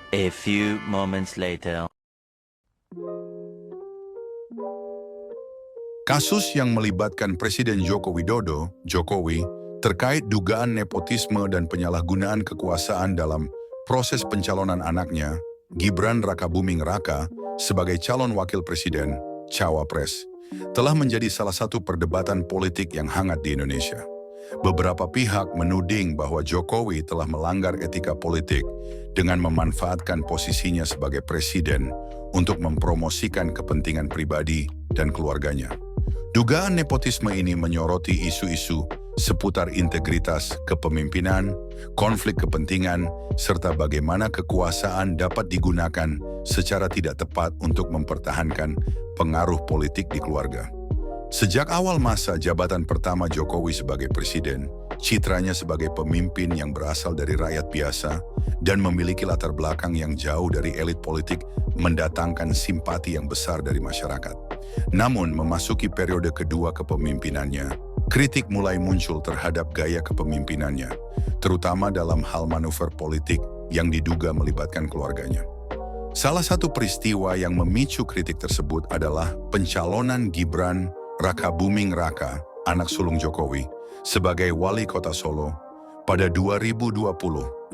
A few moments later. Kasus yang melibatkan Presiden Joko Widodo, Jokowi, terkait dugaan nepotisme dan penyalahgunaan kekuasaan dalam proses pencalonan anaknya, Gibran Rakabuming Raka, sebagai calon wakil presiden, Cawapres, telah menjadi salah satu perdebatan politik yang hangat di Indonesia. Beberapa pihak menuding bahwa Jokowi telah melanggar etika politik dengan memanfaatkan posisinya sebagai presiden untuk mempromosikan kepentingan pribadi dan keluarganya. Dugaan nepotisme ini menyoroti isu-isu seputar integritas kepemimpinan, konflik kepentingan, serta bagaimana kekuasaan dapat digunakan secara tidak tepat untuk mempertahankan pengaruh politik di keluarga. Sejak awal masa jabatan pertama Jokowi sebagai presiden, citranya sebagai pemimpin yang berasal dari rakyat biasa dan memiliki latar belakang yang jauh dari elit politik mendatangkan simpati yang besar dari masyarakat. Namun, memasuki periode kedua kepemimpinannya, kritik mulai muncul terhadap gaya kepemimpinannya, terutama dalam hal manuver politik yang diduga melibatkan keluarganya. Salah satu peristiwa yang memicu kritik tersebut adalah pencalonan Gibran Rakabuming Raka, anak sulung Jokowi, sebagai wali kota Solo pada 2020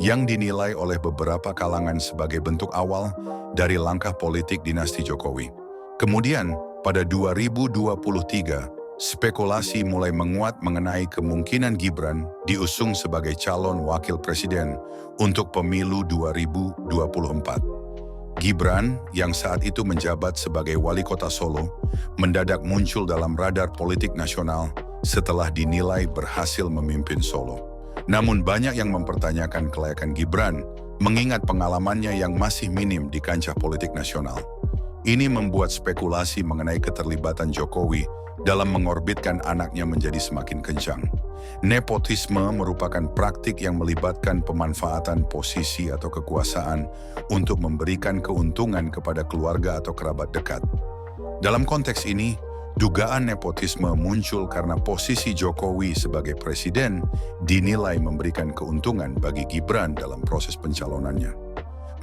yang dinilai oleh beberapa kalangan sebagai bentuk awal dari langkah politik dinasti Jokowi. Kemudian, pada 2023, spekulasi mulai menguat mengenai kemungkinan Gibran diusung sebagai calon wakil presiden untuk pemilu 2024. Gibran, yang saat itu menjabat sebagai wali kota Solo, mendadak muncul dalam radar politik nasional setelah dinilai berhasil memimpin Solo. Namun banyak yang mempertanyakan kelayakan Gibran, mengingat pengalamannya yang masih minim di kancah politik nasional. Ini membuat spekulasi mengenai keterlibatan Jokowi dalam mengorbitkan anaknya menjadi semakin kencang. Nepotisme merupakan praktik yang melibatkan pemanfaatan posisi atau kekuasaan untuk memberikan keuntungan kepada keluarga atau kerabat dekat. Dalam konteks ini, dugaan nepotisme muncul karena posisi Jokowi sebagai presiden dinilai memberikan keuntungan bagi Gibran dalam proses pencalonannya.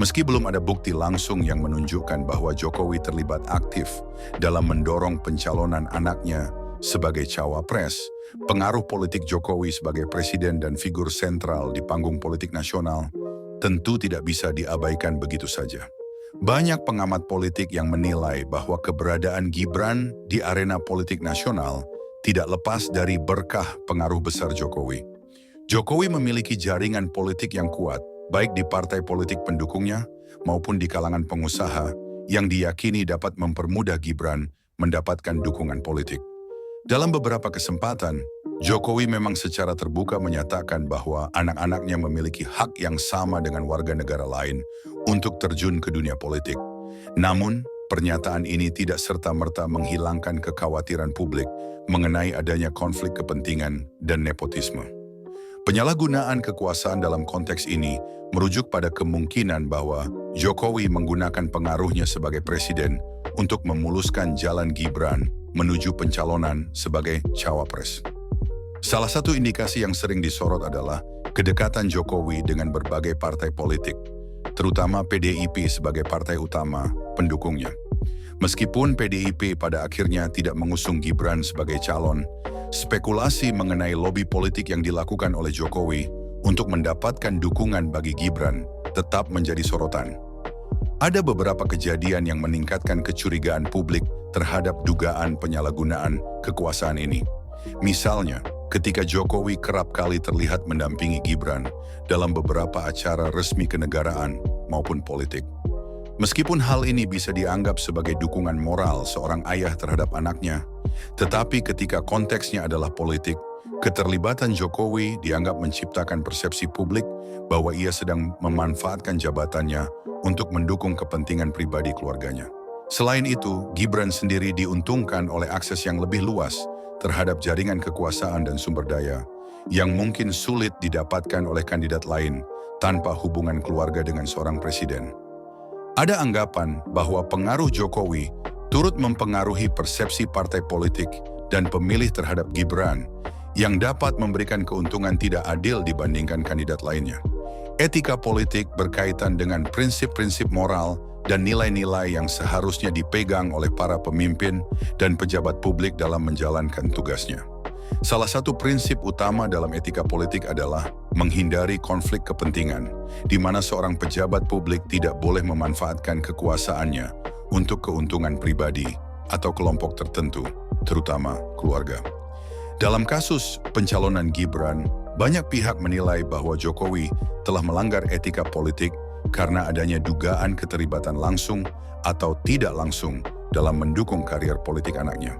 Meski belum ada bukti langsung yang menunjukkan bahwa Jokowi terlibat aktif dalam mendorong pencalonan anaknya sebagai cawapres, pengaruh politik Jokowi sebagai presiden dan figur sentral di panggung politik nasional tentu tidak bisa diabaikan begitu saja. Banyak pengamat politik yang menilai bahwa keberadaan Gibran di arena politik nasional tidak lepas dari berkah pengaruh besar Jokowi. Jokowi memiliki jaringan politik yang kuat, baik di partai politik pendukungnya maupun di kalangan pengusaha yang diyakini dapat mempermudah Gibran mendapatkan dukungan politik. Dalam beberapa kesempatan, Jokowi memang secara terbuka menyatakan bahwa anak-anaknya memiliki hak yang sama dengan warga negara lain untuk terjun ke dunia politik. Namun, pernyataan ini tidak serta-merta menghilangkan kekhawatiran publik mengenai adanya konflik kepentingan dan nepotisme. Penyalahgunaan kekuasaan dalam konteks ini merujuk pada kemungkinan bahwa Jokowi menggunakan pengaruhnya sebagai presiden untuk memuluskan jalan Gibran menuju pencalonan sebagai cawapres. Salah satu indikasi yang sering disorot adalah kedekatan Jokowi dengan berbagai partai politik, terutama PDIP sebagai partai utama pendukungnya. Meskipun PDIP pada akhirnya tidak mengusung Gibran sebagai calon, spekulasi mengenai lobi politik yang dilakukan oleh Jokowi untuk mendapatkan dukungan bagi Gibran tetap menjadi sorotan. Ada beberapa kejadian yang meningkatkan kecurigaan publik terhadap dugaan penyalahgunaan kekuasaan ini. Misalnya, ketika Jokowi kerap kali terlihat mendampingi Gibran dalam beberapa acara resmi kenegaraan maupun politik. Meskipun hal ini bisa dianggap sebagai dukungan moral seorang ayah terhadap anaknya, tetapi ketika konteksnya adalah politik, keterlibatan Jokowi dianggap menciptakan persepsi publik bahwa ia sedang memanfaatkan jabatannya untuk mendukung kepentingan pribadi keluarganya. Selain itu, Gibran sendiri diuntungkan oleh akses yang lebih luas terhadap jaringan kekuasaan dan sumber daya yang mungkin sulit didapatkan oleh kandidat lain tanpa hubungan keluarga dengan seorang presiden. Ada anggapan bahwa pengaruh Jokowi turut mempengaruhi persepsi partai politik dan pemilih terhadap Gibran yang dapat memberikan keuntungan tidak adil dibandingkan kandidat lainnya. Etika politik berkaitan dengan prinsip-prinsip moral dan nilai-nilai yang seharusnya dipegang oleh para pemimpin dan pejabat publik dalam menjalankan tugasnya. Salah satu prinsip utama dalam etika politik adalah menghindari konflik kepentingan, di mana seorang pejabat publik tidak boleh memanfaatkan kekuasaannya untuk keuntungan pribadi atau kelompok tertentu, terutama keluarga. Dalam kasus pencalonan Gibran, banyak pihak menilai bahwa Jokowi telah melanggar etika politik karena adanya dugaan keterlibatan langsung atau tidak langsung dalam mendukung karier politik anaknya.